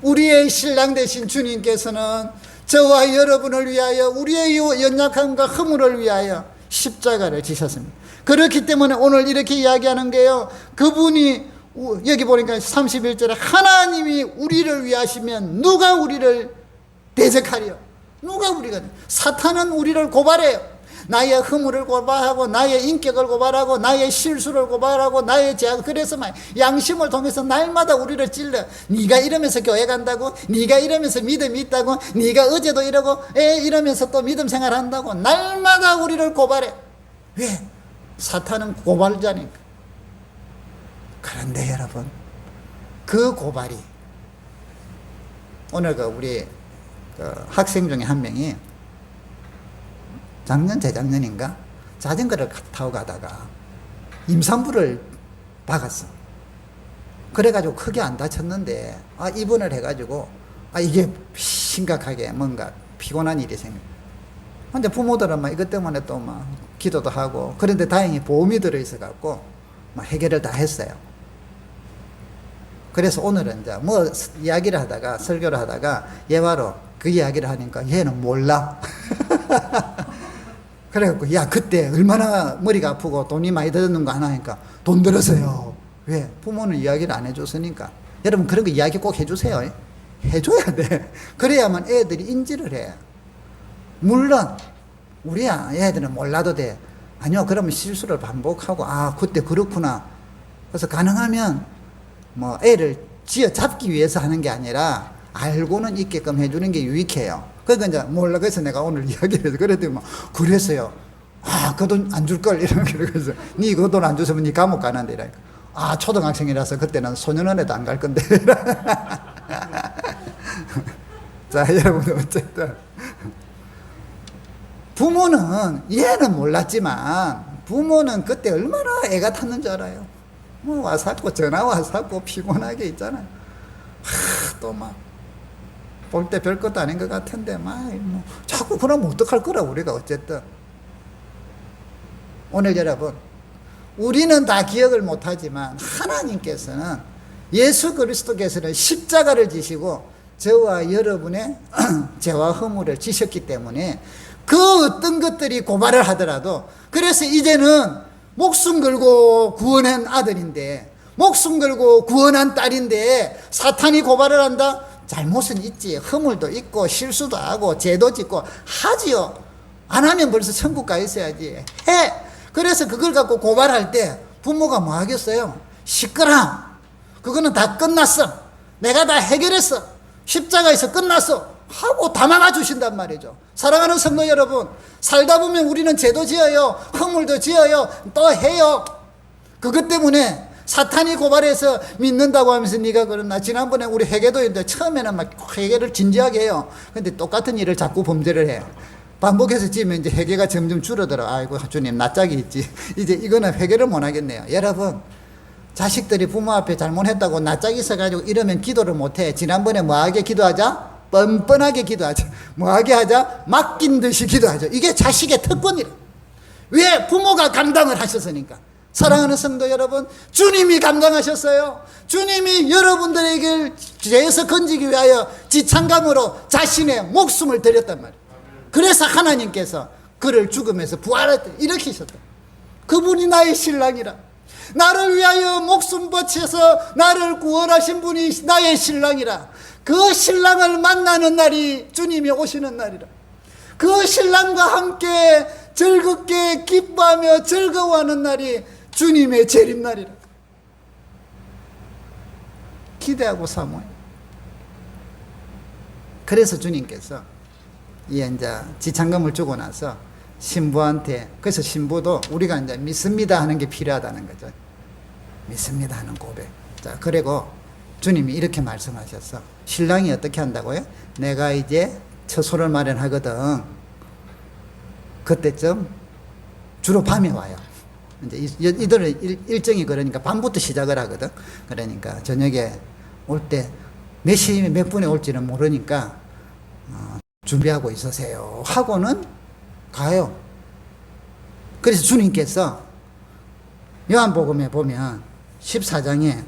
우리의 신랑 되신 주님께서는 저와 여러분을 위하여 우리의 연약함과 허물을 위하여 십자가를 지셨습니다. 그렇기 때문에 오늘 이렇게 이야기하는 게요, 그분이 여기 보니까 31절에 하나님이 우리를 위하시면 누가 우리를 대적하리요? 누가 우리가? 사탄은 우리를 고발해요. 나의 허물을 고발하고 나의 인격을 고발하고 나의 실수를 고발하고 나의 죄악. 그래서 막 양심을 통해서 날마다 우리를 찔러. 네가 이러면서 교회 간다고, 네가 이러면서 믿음이 있다고, 네가 어제도 이러고 이러면서 또 믿음 생활한다고 날마다 우리를 고발해. 왜? 사탄은 고발자니까. 그런데 여러분, 그 고발이 오늘 우리 학생 중에 한 명이 작년 재작년인가 자전거를 타고 가다가 임산부를 박았어. 그래가지고 크게 안 다쳤는데 입원을 해가지고 이게 심각하게 뭔가 피곤한 일이 생겨. 근데 부모들은 막 이것 때문에 또 막 기도도 하고, 그런데 다행히 보험이 들어있어갖고 막 해결을 다 했어요. 그래서 오늘은 이제 뭐 이야기를 하다가, 설교를 하다가 예화로 그 이야기를 하니까 얘는 몰라. 그래갖고 야, 그때 얼마나 머리가 아프고 돈이 많이 들었는 거 하나 하니까 돈 들었어요. 왜? 부모는 이야기를 안 해줬으니까. 여러분, 그런 거 이야기 꼭 해주세요. 해줘야 돼. 그래야만 애들이 인지를 해. 물론 우리 애들은 몰라도 돼. 아니요, 그러면 실수를 반복하고 그때 그렇구나. 그래서 가능하면 뭐 애를 쥐어 잡기 위해서 하는 게 아니라 알고는 있게끔 해주는 게 유익해요. 그러니까 이제 몰라. 그래서 내가 오늘 이야기를 해서 그랬더니 뭐 그랬어요. 그 돈 안 줄 걸 이런 게. 그래서 니 그 돈 안 줬으면 니 감옥 가는데 이러니까 초등학생이라서 그때는 소년원에도 안 갈 건데. 자, 여러분, 어쨌든 부모는, 얘는 몰랐지만 부모는 그때 얼마나 애가 탔는 줄 알아요. 뭐 와사고 전화 와사고 피곤하게 있잖아요. 또 막 볼 때 별것도 아닌 것 같은데 뭐 자꾸 그러면 어떡할 거라. 우리가 어쨌든 오늘 여러분, 우리는 다 기억을 못하지만 하나님께서는, 예수 그리스도께서는 십자가를 지시고 저와 여러분의 죄와 허물을 지셨기 때문에 그 어떤 것들이 고발을 하더라도, 그래서 이제는 목숨 걸고 구원한 아들인데, 목숨 걸고 구원한 딸인데 사탄이 고발을 한다? 잘못은 있지. 허물도 있고 실수도 하고 죄도 짓고 하지요. 안 하면 벌써 천국 가 있어야지. 해. 그래서 그걸 갖고 고발할 때 부모가 뭐 하겠어요? 시끄러. 그거는 다 끝났어. 내가 다 해결했어. 십자가에서 끝났어. 하고 다 막아주신단 말이죠. 사랑하는 성도 여러분, 살다 보면 우리는 죄도 지어요. 허물도 지어요. 또 해요. 그것 때문에 사탄이 고발해서 믿는다고 하면서 네가 그러나, 지난번에 우리 회개도 했는데 처음에는 막 회개를 진지하게 해요. 근데 똑같은 일을 자꾸 범죄를 해. 반복해서 지으면 이제 회개가 점점 줄어들어. 아이고 주님 나 짝이 있지. 이제 이거는 회개를 못 하겠네요. 여러분, 자식들이 부모 앞에 잘못했다고 나 짝이 있어가지고 이러면 기도를 못해. 지난번에 뭐하게 기도하자? 뻔뻔하게 기도하자. 뭐하게 하자? 맡긴 듯이 기도하죠. 이게 자식의 특권이라. 왜? 부모가 감당을 하셨으니까. 사랑하는 성도 여러분, 주님이 감당하셨어요. 주님이 여러분들에게 죄에서 건지기 위하여 지창감으로 자신의 목숨을 드렸단 말이에요. 그래서 하나님께서 그를 죽음에서 일으키셨다. 그분이 나의 신랑이라. 나를 위하여 목숨 바쳐서 나를 구원하신 분이 나의 신랑이라. 그 신랑을 만나는 날이 주님이 오시는 날이라. 그 신랑과 함께 즐겁게 기뻐하며 즐거워하는 날이 주님의 재림날이라. 기대하고 사모해. 그래서 주님께서 이제 지창금을 주고 나서 신부한테, 그래서 신부도 우리가 이제 믿습니다 하는 게 필요하다는 거죠. 믿습니다 하는 고백. 자, 그리고 주님이 이렇게 말씀하셨어. 신랑이 어떻게 한다고요? 내가 이제 처소를 마련하거든. 그때쯤 주로 밤에 와요. 이제 이들은 일정이 그러니까 밤부터 시작을 하거든. 그러니까 저녁에 올 때 몇 시 몇 분에 올지는 모르니까 준비하고 있으세요 하고는 가요. 그래서 주님께서 요한복음에 보면 14장에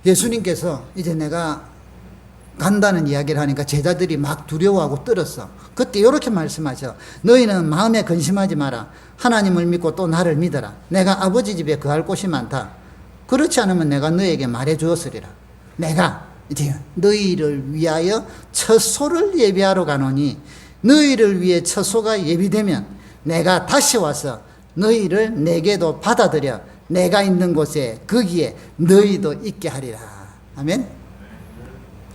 예수님께서 이제 내가 간다는 이야기를 하니까 제자들이 막 두려워하고 떨었어. 그때 이렇게 말씀하셔. 너희는 마음에 근심하지 마라. 하나님을 믿고 또 나를 믿어라. 내가 아버지 집에 거할 곳이 많다. 그렇지 않으면 내가 너에게 말해 주었으리라. 내가 이제 너희를 위하여 처소를 예비하러 가노니 너희를 위해 처소가 예비되면 내가 다시 와서 너희를 내게도 받아들여 내가 있는 곳에 거기에 너희도 있게 하리라. 아멘.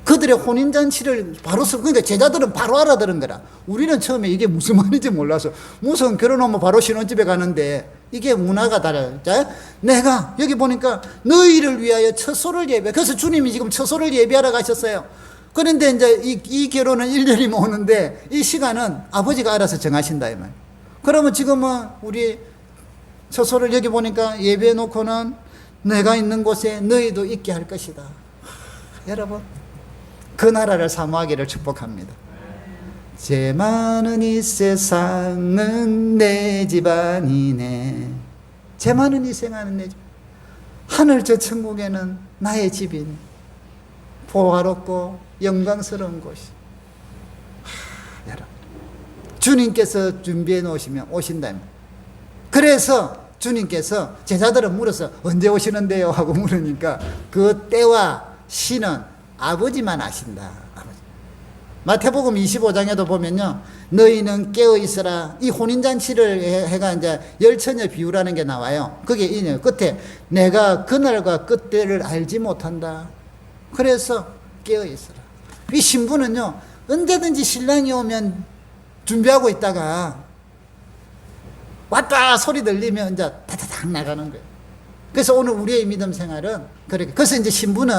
그들의 혼인잔치를 바로 그러니까 제자들은 바로 알아들은 거라. 우리는 처음에 이게 무슨 말인지 몰라서 무슨 결혼하면 바로 신혼집에 가는데 이게 문화가 달라요. 자, 내가 여기 보니까 너희를 위하여 처소를 예비해. 그래서 주님이 지금 처소를 예비하러 가셨어요. 그런데 이제 이 결혼은 1년이면 오는데 이 시간은 아버지가 알아서 정하신다 이 말. 그러면 지금은 우리 처소를 여기 보니까 예비해 놓고는 내가 있는 곳에 너희도 있게 할 것이다. 여러분, 그 나라를 사모하기를 축복합니다. 죄 많은 이 세상은 내 집안이네. 죄 많은 이 세상은 내 집. 하늘 저 천국에는 나의 집이니 보화롭고 영광스러운 곳이. 여러분, 주님께서 준비해 놓으시면 오신다면. 그래서 주님께서 제자들은 물어서 언제 오시는데요? 하고 물으니까 그 때와 시는 아버지만 아신다. 아버지. 마태복음 25장에도 보면요, 너희는 깨어 있어라. 이 혼인잔치를 해가 이제 열처녀 비유라는 게 나와요. 그게 이녀 끝에 내가 그날과 그때를 알지 못한다. 그래서 깨어 있어라. 이 신부는요, 언제든지 신랑이 오면 준비하고 있다가 왔다 소리 들리면 이제 다다닥 나가는 거예요. 그래서 오늘 우리의 믿음 생활은 그렇게. 그래서 이제 신부는,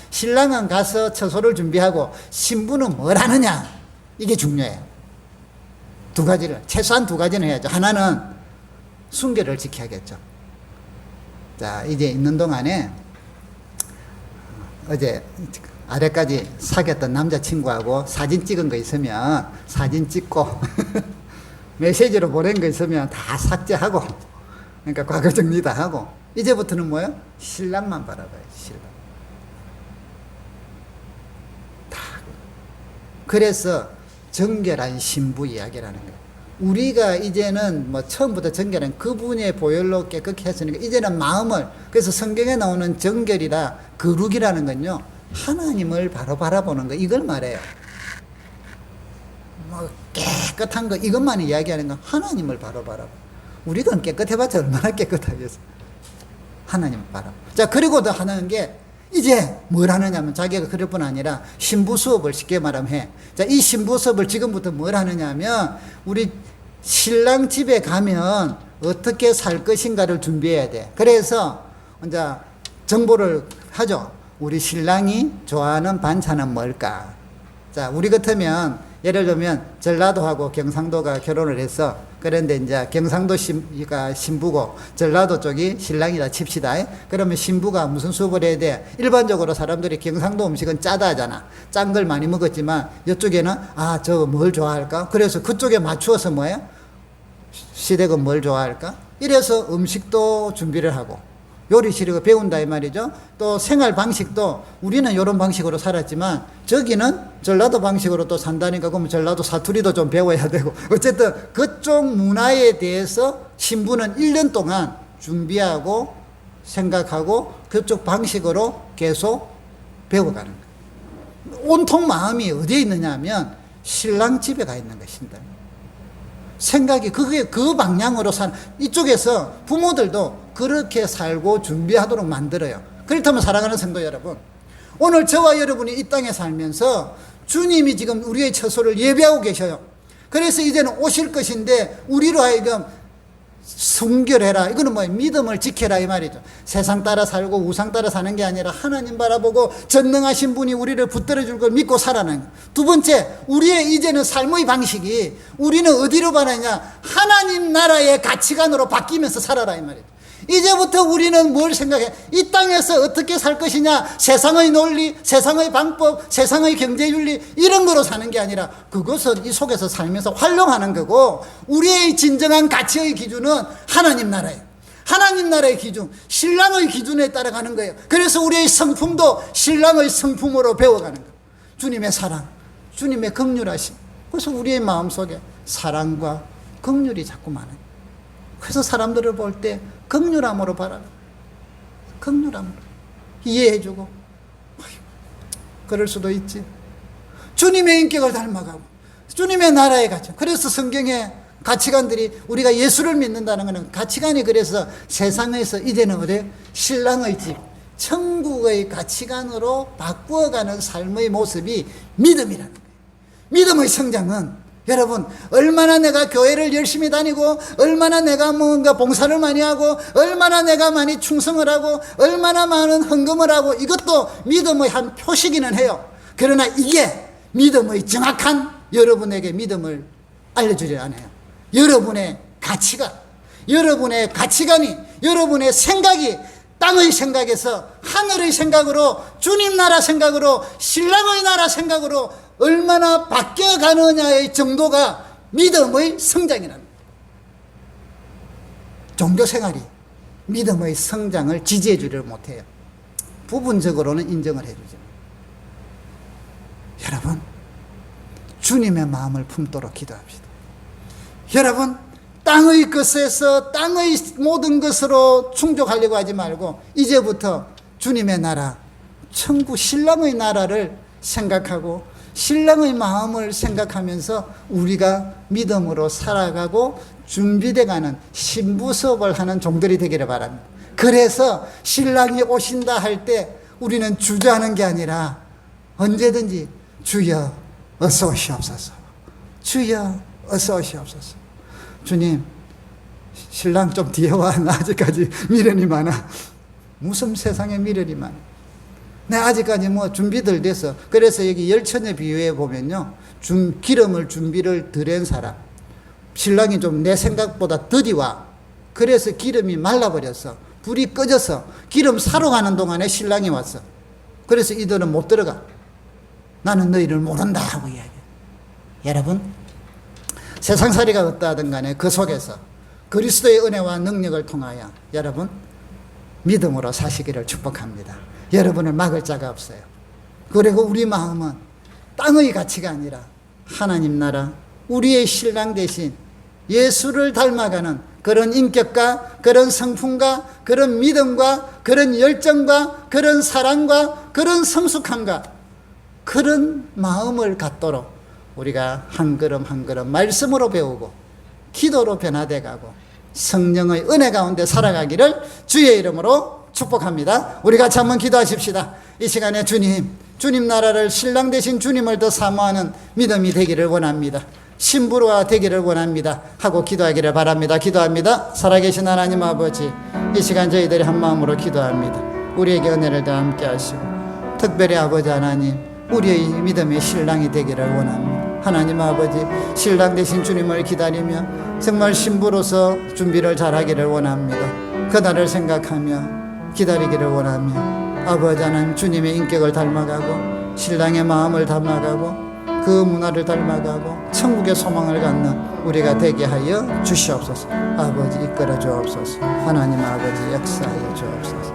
신랑은 가서 처소를 준비하고 신부는 뭘 하느냐, 이게 중요해요. 두 가지를, 최소한 두 가지는 해야죠. 하나는 순결을 지켜야겠죠. 자, 이제 있는 동안에 어제 아래까지 사귀었던 남자친구하고 사진 찍은 거 있으면 사진 찍고 메시지로 보낸 거 있으면 다 삭제하고, 그러니까 과거 정리 다 하고, 이제부터는 뭐예요? 신랑만 바라봐요. 신랑. 다. 그래서 정결한 신부 이야기라는 거예요. 우리가 이제는 뭐 처음부터 정결한 그분의 보혈로 깨끗게 했으니까 이제는 마음을, 그래서 성경에 나오는 정결이라 거룩이라는 건요, 하나님을 바로 바라보는 거, 이걸 말해요. 뭐 깨끗한 거 이것만 이야기하는 거, 하나님을 바로 바라보. 우리가 깨끗해봤자 얼마나 깨끗하겠어. 하나님을 바라보. 자, 그리고 더 하는 게 이제 뭘 하느냐면, 자기가 그럴 뿐 아니라 신부 수업을 쉽게 말하면 해. 자, 이 신부 수업을 지금부터 뭘 하느냐면, 우리 신랑 집에 가면 어떻게 살 것인가를 준비해야 돼. 그래서 이제 정보를 하죠. 우리 신랑이 좋아하는 반찬은 뭘까? 자, 우리 같으면 예를 들면 전라도하고 경상도가 결혼을 했어. 그런데 이제 경상도 신부고 전라도 쪽이 신랑이다 칩시다. 그러면 신부가 무슨 수업을 해야 돼? 일반적으로 사람들이 경상도 음식은 짜다 하잖아. 짠 걸 많이 먹었지만 이쪽에는 저거 뭘 좋아할까? 그래서 그쪽에 맞추어서 뭐예요? 시댁은 뭘 좋아할까? 이래서 음식도 준비를 하고 요리 실력을 배운다 이 말이죠. 또 생활 방식도 우리는 이런 방식으로 살았지만 저기는 전라도 방식으로 또 산다니까, 그러면 전라도 사투리도 좀 배워야 되고, 어쨌든 그쪽 문화에 대해서 신부는 1년 동안 준비하고 생각하고 그쪽 방식으로 계속 배워가는 거예요. 온통 마음이 어디에 있느냐 하면 신랑 집에 가 있는 것입니다. 생각이 그게 그 방향으로 이쪽에서 부모들도 그렇게 살고 준비하도록 만들어요. 그렇다면 사랑하는 성도 여러분, 오늘 저와 여러분이 이 땅에 살면서 주님이 지금 우리의 처소를 예배하고 계셔요. 그래서 이제는 오실 것인데 우리로 하여금 순결해라. 이거는 뭐예요? 믿음을 지켜라 이 말이죠. 세상 따라 살고 우상 따라 사는 게 아니라 하나님 바라보고 전능하신 분이 우리를 붙들어 줄 걸 믿고 살아나는 거예요. 두 번째, 우리의 이제는 삶의 방식이 우리는 어디로 가느냐? 하나님 나라의 가치관으로 바뀌면서 살아라 이 말이죠. 이제부터 우리는 뭘 생각해? 이 땅에서 어떻게 살 것이냐? 세상의 논리, 세상의 방법, 세상의 경제윤리 이런 거로 사는 게 아니라 그것은 이 속에서 살면서 활용하는 거고, 우리의 진정한 가치의 기준은 하나님 나라예요. 하나님 나라의 기준, 신랑의 기준에 따라가는 거예요. 그래서 우리의 성품도 신랑의 성품으로 배워가는 거예요. 주님의 사랑, 주님의 긍휼하심. 그래서 우리의 마음속에 사랑과 긍휼이 자꾸 많아요. 그래서 사람들을 볼 때 긍휼함으로 바라봐. 긍휼함으로 이해해주고. 그럴 수도 있지. 주님의 인격을 닮아가고 주님의 나라에 가죠. 그래서 성경의 가치관들이, 우리가 예수를 믿는다는 것은 가치관이, 그래서 세상에서 이제는 어디 신랑의 집, 천국의 가치관으로 바꾸어가는 삶의 모습이 믿음이라는 거예요. 믿음의 성장은 여러분, 얼마나 내가 교회를 열심히 다니고, 얼마나 내가 뭔가 봉사를 많이 하고, 얼마나 내가 많이 충성을 하고, 얼마나 많은 헌금을 하고, 이것도 믿음의 한 표시기는 해요. 그러나 이게 믿음의 정확한 여러분에게 믿음을 알려주지 않아요. 여러분의 가치가, 여러분의 가치관이, 여러분의 생각이 땅의 생각에서 하늘의 생각으로, 주님 나라 생각으로, 신랑의 나라 생각으로 얼마나 바뀌어가느냐의 정도가 믿음의 성장이라는 거예요. 종교생활이 믿음의 성장을 지지해 주지를 못해요. 부분적으로는 인정을 해주죠. 여러분, 주님의 마음을 품도록 기도합시다. 여러분, 땅의 것에서 땅의 모든 것으로 충족하려고 하지 말고 이제부터 주님의 나라, 천국 신랑의 나라를 생각하고 신랑의 마음을 생각하면서 우리가 믿음으로 살아가고 준비돼가는 신부 수업을 하는 종들이 되기를 바랍니다. 그래서 신랑이 오신다 할 때 우리는 주저하는 게 아니라 언제든지 주여 어서 오시옵소서, 주여 어서 오시옵소서. 주님, 신랑 좀 뒤에 와. 나 아직까지 미련이 많아. 무슨 세상에 미련이 많아. 내가 아직까지 뭐 준비들 돼서. 그래서 여기 열처녀 비유에 보면요, 기름을 준비를 덜 한 사람, 신랑이 좀 내 생각보다 더디 와. 그래서 기름이 말라버렸어. 불이 꺼져서 기름 사러 가는 동안에 신랑이 왔어. 그래서 이들은 못 들어가. 나는 너희를 모른다 하고 이야기해. 여러분, 세상살이가 어떠하든 간에 그 속에서 그리스도의 은혜와 능력을 통하여 여러분 믿음으로 사시기를 축복합니다. 여러분을 막을 자가 없어요. 그리고 우리 마음은 땅의 가치가 아니라 하나님 나라, 우리의 신랑 대신 예수를 닮아가는 그런 인격과 그런 성품과 그런 믿음과 그런 열정과 그런 사랑과 그런 성숙함과 그런 마음을 갖도록 우리가 한 걸음 한 걸음 말씀으로 배우고 기도로 변화돼 가고 성령의 은혜 가운데 살아가기를 주의 이름으로 축복합니다. 우리 같이 한번 기도하십시다. 이 시간에 주님 나라를 신랑 되신 주님을 더 사모하는 믿음이 되기를 원합니다. 신부로가 되기를 원합니다 하고 기도하기를 바랍니다. 기도합니다. 살아계신 하나님 아버지, 이 시간 저희들이 한 마음으로 기도합니다. 우리에게 은혜를 더 함께 하시고 특별히 아버지 하나님, 우리의 믿음의 신랑이 되기를 원합니다. 하나님 아버지, 신랑 되신 주님을 기다리며 정말 신부로서 준비를 잘하기를 원합니다. 그날을 생각하며 기다리기를 원하며 아버지 하나님, 주님의 인격을 닮아가고 신랑의 마음을 닮아가고 그 문화를 닮아가고 천국의 소망을 갖는 우리가 되게 하여 주시옵소서. 아버지 이끌어 주옵소서. 하나님 아버지 역사하여 주옵소서.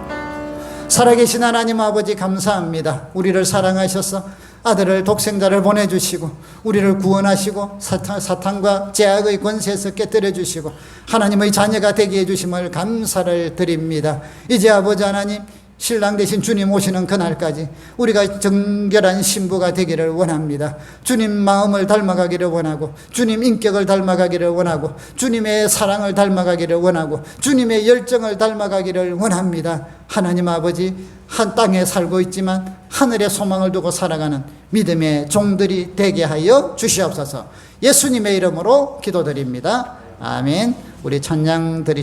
살아계신 하나님 아버지 감사합니다. 우리를 사랑하셔서 아들을 독생자를 보내주시고 우리를 구원하시고 사탄과 죄악의 권세에서 깨뜨려 주시고 하나님의 자녀가 되게 해주심을 감사를 드립니다. 이제 아버지 하나님, 신랑 되신 주님 오시는 그날까지 우리가 정결한 신부가 되기를 원합니다. 주님 마음을 닮아가기를 원하고 주님 인격을 닮아가기를 원하고 주님의 사랑을 닮아가기를 원하고 주님의 열정을 닮아가기를 원합니다. 하나님 아버지, 한 땅에 살고 있지만 하늘의 소망을 두고 살아가는 믿음의 종들이 되게 하여 주시옵소서. 예수님의 이름으로 기도드립니다. 아멘. 우리 찬양 드리시